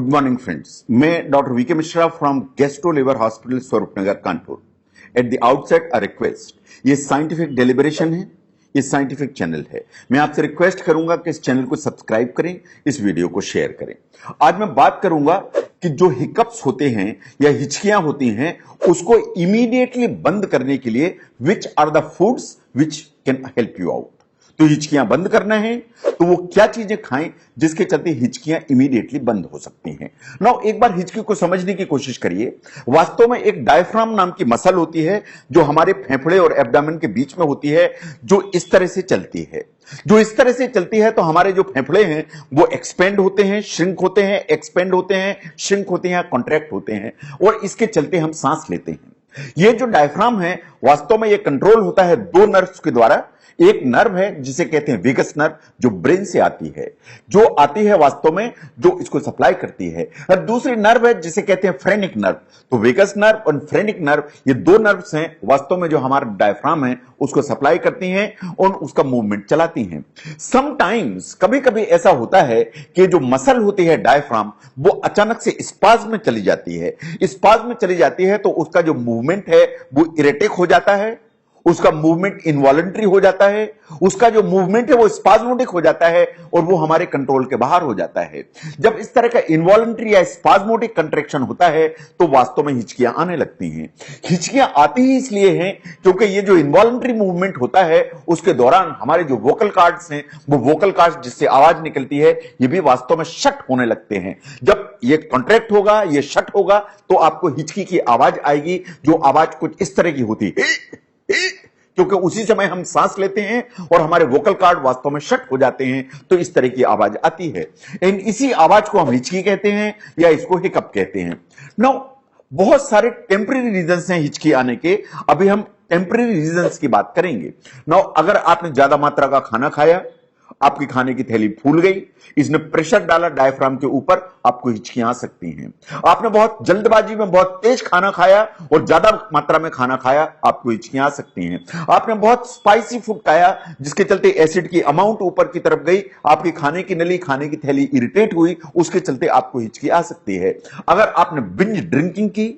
Good morning friends, मैं doctor VK Mishra from gastro liver hospital Swarupnagar Kanpur. At the outset a request, ये scientific deliberation है, ये scientific channel है। मैं आपसे रिक्वेस्ट करूंगा कि इस चैनल को सब्सक्राइब करें, इस वीडियो को शेयर करें। आज मैं बात करूंगा कि जो हिकअप्स होते हैं या हिचकियां होती हैं, उसको इमीडिएटली बंद करने के लिए which are the foods which can help you out. तो हिचकियां बंद करना है तो वो क्या चीजें खाएं जिसके चलते हिचकियां इमीडिएटली बंद हो सकती हैं। नाउ एक बार हिचकी को समझने की कोशिश करिए। वास्तव में एक डायफ्राम नाम की मसल होती है जो हमारे फेफड़े और एब्डामेन के बीच में होती है, जो इस तरह से चलती है। जो इस तरह से चलती है तो हमारे जो फेफड़े हैं वो एक्सपेंड होते हैं, श्रिंक होते हैं, एक्सपेंड होते हैं, श्रिंक होते हैं, कॉन्ट्रैक्ट होते हैं, और इसके चलते हम सांस लेते हैं। ये जो डायफ्राम है वास्तव में ये कंट्रोल होता है दो नर्व्स के द्वारा। एक नर्व है जिसे कहते हैं वेगस नर्व, जो ब्रेन से आती है, जो आती है वास्तव में, जो इसको सप्लाई करती है। और दूसरी नर्व है जिसे कहते हैं फ्रेनिक नर्व। तो वेगस नर्व और फ्रेनिक नर्व, ये दो नर्व्स हैं वास्तव में जो हमारा डायफ्राम है उसको सप्लाई करती हैं और उसका मूवमेंट चलाती हैं। समटाइम्स कभी कभी ऐसा होता है कि जो मसल होती है डायफ्राम, वो अचानक से स्पाज्म में चली जाती है। स्पाज्म में चली जाती है तो उसका जो मूवमेंट है वो इरेटिक हो जाता है, उसका मूवमेंट इनवॉलंटरी हो जाता है, उसका जो मूवमेंट है वो स्पाज्मोटिक हो जाता है और वो हमारे कंट्रोल के बाहर हो जाता है। जब इस तरह का इनवॉलंटरी या स्पाज्मोटिक कंट्रैक्शन होता है तो वास्तव में हिचकियां आने लगती हैं। हिचकियां आती ही इसलिए हैं क्योंकि ये जो इनवॉलंटरी मूवमेंट होता है उसके दौरान हमारे जो वोकल कार्ड्स हैं, वो वोकल कार्ड्स जिससे आवाज निकलती है, ये भी वास्तव में शट होने लगते हैं। जब ये कॉन्ट्रैक्ट होगा, ये शट होगा, तो आपको हिचकी की आवाज आएगी, जो आवाज कुछ इस तरह की होती है, क्योंकि उसी समय हम सांस लेते हैं और हमारे वोकल कार्ड वास्तव में शट हो जाते हैं, तो इस तरह की आवाज आती है। इसी आवाज को हम हिचकी कहते हैं या इसको हिकअप कहते हैं। नाउ बहुत सारे टेम्परेरी रीजंस हैं हिचकी आने के, अभी हम टेम्परेरी रीजंस की बात करेंगे। नाउ अगर आपने ज्यादा मात्रा का खाना खाया, आपकी खाने की थैली फूल गई, इसने प्रेशर डाला डायफ्राम के ऊपर, आपको हिचकियां आ सकती हैं। आपने बहुत जल्दबाजी में बहुत तेज खाना खाया और ज्यादा मात्रा में खाना खाया, आपको हिचकियां आ सकती हैं। आपने बहुत स्पाइसी फूड खाया जिसके चलते एसिड की अमाउंट ऊपर की तरफ गई, आपकी खाने की नली, खाने की थैली इरिटेट हुई, उसके चलते आपको हिचकी आ सकती है। अगर आपने बिंज ड्रिंकिंग की,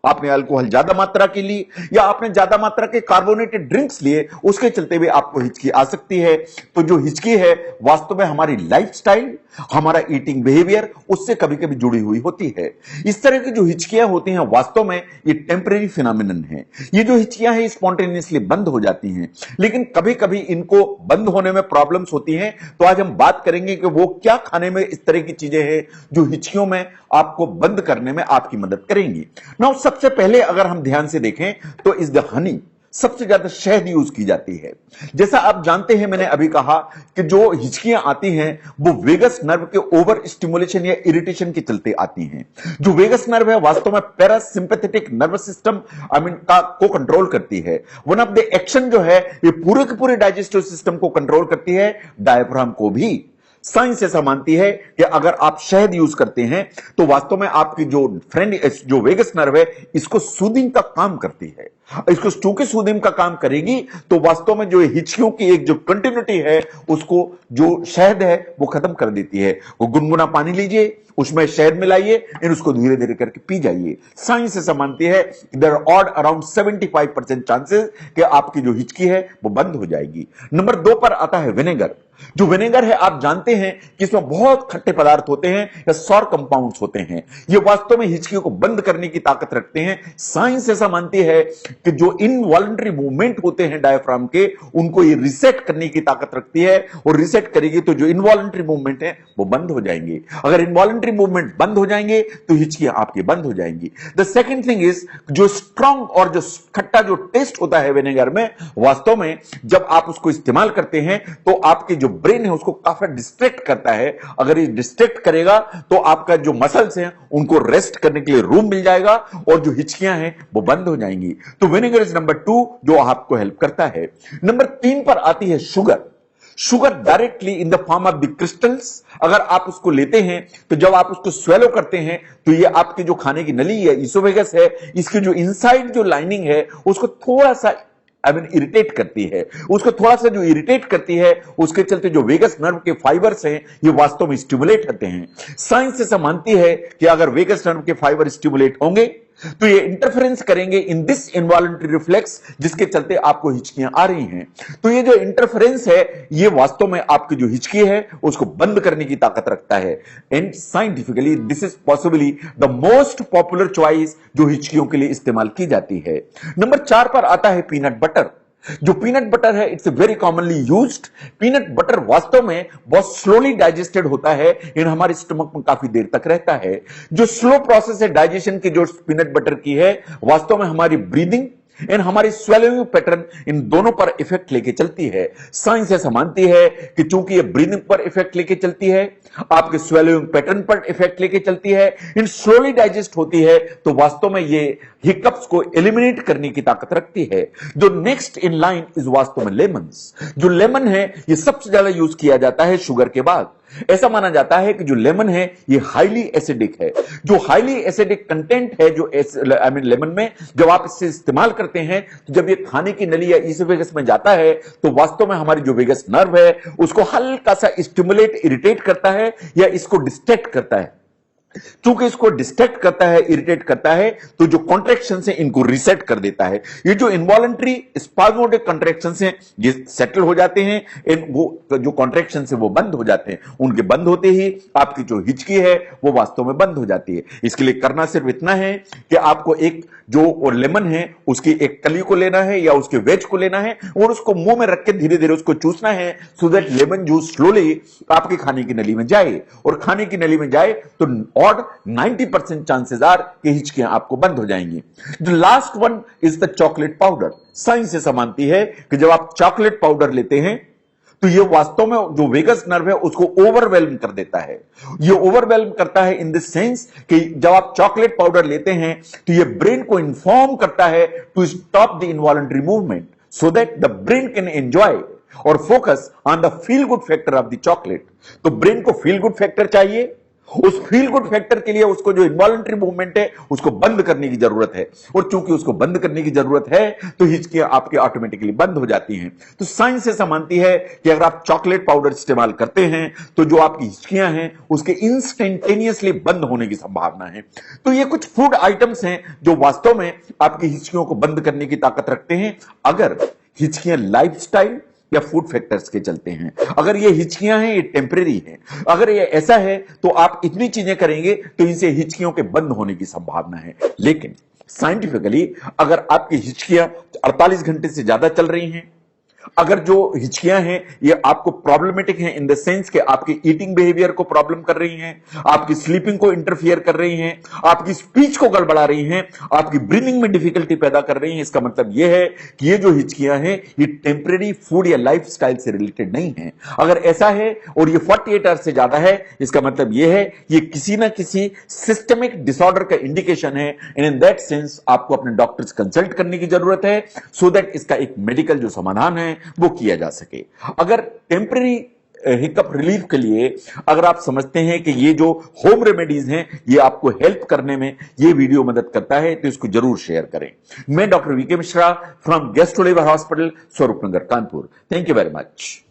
आपने अल्कोहल ज्यादा मात्रा की ली, या आपने ज्यादा मात्रा के कार्बोनेटेड ड्रिंक्स लिए, उसके चलते भी आपको हिचकी आ सकती है। तो जो हिचकी है वास्तव में हमारी लाइफस्टाइल, हमारा ईटिंग बिहेवियर, उससे कभी कभी जुड़ी हुई होती है। इस तरह की जो हिचकियां होती हैं वास्तव में ये टेम्परेरी फिनोमिनन है। ये जो हिचकियां हैं स्पॉन्टेनियसली बंद हो जाती हैं, लेकिन कभी कभी इनको बंद होने में प्रॉब्लम्स होती हैं। तो आज हम बात करेंगे कि वो क्या खाने में इस तरह की चीजें हैं जो हिचकियों में आपको बंद करने में आपकी मदद करेंगी। नाउ सबसे पहले अगर हम ध्यान से देखें तो इज द हनी, सबसे ज्यादा शहद यूज की जाती है। जैसा आप जानते हैं, मैंने अभी कहा कि जो हिचकियां आती हैं वो वेगस नर्व के ओवर स्टिमुलेशन या इरिटेशन के चलते आती हैं। जो वेगस नर्व है वास्तव में पैरासिम्पैथेटिक नर्वस सिस्टम को कंट्रोल करती है। वन ऑफ द एक्शन जो है ये पूरे के पूरे डाइजेस्टिव सिस्टम को कंट्रोल करती है, डायफ्राम को भी। साइंस ऐसा मानती है कि अगर आप शहद यूज करते हैं तो वास्तव में आपकी जो वेगस नर्व है इसको सूदिंग का काम करती है। इसको चूंकि सूदिंग का काम करेगी तो वास्तव में जो हिचकियों की एक जो कंटिन्यूटी है उसको जो शहद है वो खत्म कर देती है। वो गुनगुना पानी लीजिए, उसमें शहद मिलाइए, फिर उसको धीरे धीरे करके पी जाइए। साइंस ऐसा मानती है there are odd around 75% chances कि आपकी जो हिचकी है वो बंद हो जाएगी। नंबर 2 पर आता है विनेगर। जो विनेगर है आप जानते हैं कि इसमें बहुत खट्टे पदार्थ होते हैं या सॉर कंपाउंड्स होते हैं। ये वास्तव में हिचकी को बंद करने की ताकत रखते हैं। साइंस ऐसा मानती है कि जो इनवॉलंटरी मूवमेंट होते हैं डायफ्राम के, उनको ये रिसेट करने की ताकत रखती है, और रिसेट करेगी तो जो इनवॉलंटरी मूवमेंट है वो बंद हो जाएंगे। अगर इनवॉलंटरी मूवमेंट बंद हो जाएंगे तो हिचकियां आपकी बंद हो जाएंगी। द सेकंड थिंग इज जो स्ट्रांग और जो खट्टा जो टेस्ट होता है विनेगर में, वास्तव में जब आप उसको इस्तेमाल करते हैं तो आपके जो ब्रेन है उसको काफी डिस्ट्रैक्ट करता है। अगर ये डिस्ट्रैक्ट करेगा तो आपका जो मसल्स हैं उनको रेस्ट करने के लिए रूम मिल जाएगा और जो हिचकियां हैं वो बंद हो जाएंगी। तो विनेगर इज नंबर 2 जो आपको हेल्प करता है। नंबर 3 पर आती है sugar. Sugar directly in the form of the crystals, अगर आप उसको लेते हैं तो जब आप उसको स्वेलो करते हैं तो ये आपकी जो खाने की नली है, इसोफेगस है, इसकी जो इनसाइड जो लाइनिंग है उसको थोड़ा सा इरिटेट करती है, उसको थोड़ा सा जो इरिटेट करती है, उसके चलते जो वेगस नर्व के फाइबर्स हैं ये वास्तव में स्टिमुलेट होते हैं। साइंस ऐसा मानती है कि अगर वेगस नर्व के फाइबर स्टिमुलेट होंगे तो ये इंटरफेरेंस करेंगे इन दिस इनवॉलंटरी रिफ्लेक्स, जिसके चलते आपको हिचकियां आ रही हैं। तो ये जो इंटरफेरेंस है ये वास्तव में आपकी जो हिचकी है उसको बंद करने की ताकत रखता है। And scientifically this is possibly the most popular choice जो हिचकियों के लिए इस्तेमाल की जाती है। नंबर 4 पर आता है पीनट बटर। जो पीनट बटर है it's very commonly used. Peanut butter वास्तव में बहुत स्लोली डाइजेस्टेड होता है, इन हमारे स्टमक में काफी देर तक रहता है। जो स्लो प्रोसेस है डाइजेशन की जो पीनट बटर की है, वास्तव में हमारी ब्रीदिंग एंड हमारी स्वेलिंग पैटर्न इन दोनों पर इफेक्ट लेके चलती है। साइंस ऐसा मानती है कि चूंकि ये ब्रीदिंग पर इफेक्ट लेके चलती है, आपके स्वेलिंग पैटर्न पर इफेक्ट लेके चलती है, इन स्लोली डाइजेस्ट होती है, तो वास्तव में ये हिकअप्स को एलिमिनेट करने की ताकत रखती है। जो नेक्स्ट इन लाइन इज वास्तव में लेमन्स। जो लेमन है ये सबसे ज्यादा यूज किया जाता है शुगर के बाद। ऐसा माना जाता है कि जो लेमन है ये हाईली एसिडिक है। जो हाईली एसिडिक कंटेंट है जो लेमन में, जब आप इससे इस्तेमाल करते हैं तो जब ये खाने की नली या ईसोफेगस में जाता है तो वास्तव में हमारी जो वेगस नर्व है उसको हल्का सा स्टिमुलेट इरिटेट करता है या इसको डिस्ट्रैक्ट करता है। चूंकि इसको डिस्ट्रैक्ट करता है, इरिटेट करता है, तो जो कॉन्ट्रैक्शन है इनको रीसेट कर देता है। ये जो इनवॉलंटरी स्पाज्मोटिक कॉन्ट्रैक्शन है ये सेटल हो जाते हैं, वो जो कॉन्ट्रैक्शन है वो बंद हो जाते हैं। उनके बंद होते ही आपकी जो हिचकी है वो वास्तव में बंद हो जाती है। इसके लिए करना सिर्फ इतना है कि आपको एक जो लेमन है उसकी एक कली को लेना है या उसके वेज को लेना है और उसको मुंह में रख के धीरे धीरे उसको चूसना है, so that lemon juice slowly आपके खाने की नली में जाए। और खाने की नली में जाए तो और 90% चांसेस आर कि हिचकियां आपको बंद हो जाएंगी। जो last one is the chocolate powder. Science ऐसा मानती है कि जब आप चॉकलेट पाउडर लेते हैं तो ये वास्तव में जो वेगस नर्व है उसको ओवरवेल्म कर देता है। ये ओवरवेल्म करता है इन द सेंस कि जब आप चॉकलेट पाउडर लेते हैं तो ये ब्रेन को इन्फॉर्म करता है to stop the involuntary movement, so that the brain can enjoy और focus on the feel good factor of the chocolate. तो ब्रेन को फील गुड फैक्टर चाहिए, उस फील गुड फैक्टर के लिए उसको जो इनवॉलंटरी मूवमेंट है उसको बंद करने की जरूरत है। और चूंकि उसको बंद करने की जरूरत है तो हिचकियां आपके ऑटोमेटिकली बंद हो जाती हैं। तो साइंस ऐसा मानती है कि अगर आप चॉकलेट पाउडर इस्तेमाल करते हैं तो जो आपकी हिचकियां हैं उसके इंस्टेंटेनियसली बंद होने की संभावना है। तो ये कुछ फूड आइटम्स हैं जो वास्तव में आपकी हिचकियों को बंद करने की ताकत रखते हैं, अगर हिचकियां लाइफस्टाइल या फूड फैक्टर्स के चलते हैं। अगर ये हिचकियां हैं ये टेम्परेरी हैं। अगर ये ऐसा है तो आप इतनी चीजें करेंगे तो इनसे हिचकियों के बंद होने की संभावना है। लेकिन साइंटिफिकली अगर आपकी हिचकियां 48 घंटे से ज्यादा चल रही हैं, अगर जो हिचकियां हैं ये आपको प्रॉब्लमेटिक हैं इन द सेंस कि आपकी ईटिंग बिहेवियर को प्रॉब्लम कर रही हैं, आपकी स्लीपिंग को इंटरफियर कर रही हैं, आपकी स्पीच को गड़बड़ा रही हैं, आपकी ब्रीदिंग में डिफिकल्टी पैदा कर रही हैं, इसका मतलब यह है कि ये जो हिचकियां हैं ये टेम्परेरी फूड या लाइफस्टाइल से रिलेटेड नहीं है। अगर ऐसा है और ये 48 आवर्स से ज्यादा है, इसका मतलब यह है ये किसी ना किसी सिस्टमिक डिसऑर्डर का इंडिकेशन है। इन दैट सेंस आपको अपने डॉक्टर से कंसल्ट करने की जरूरत है, सो दैट इसका एक मेडिकल जो समाधान है वो किया जा सके। अगर टेम्परेरी हिकअप रिलीफ के लिए अगर आप समझते हैं कि ये जो होम रेमेडीज हैं ये आपको हेल्प करने में ये वीडियो मदद करता है तो इसको जरूर शेयर करें। मैं doctor VK Mishra from gastro liver hospital, Swarupnagar, Kanpur. Thank you very much.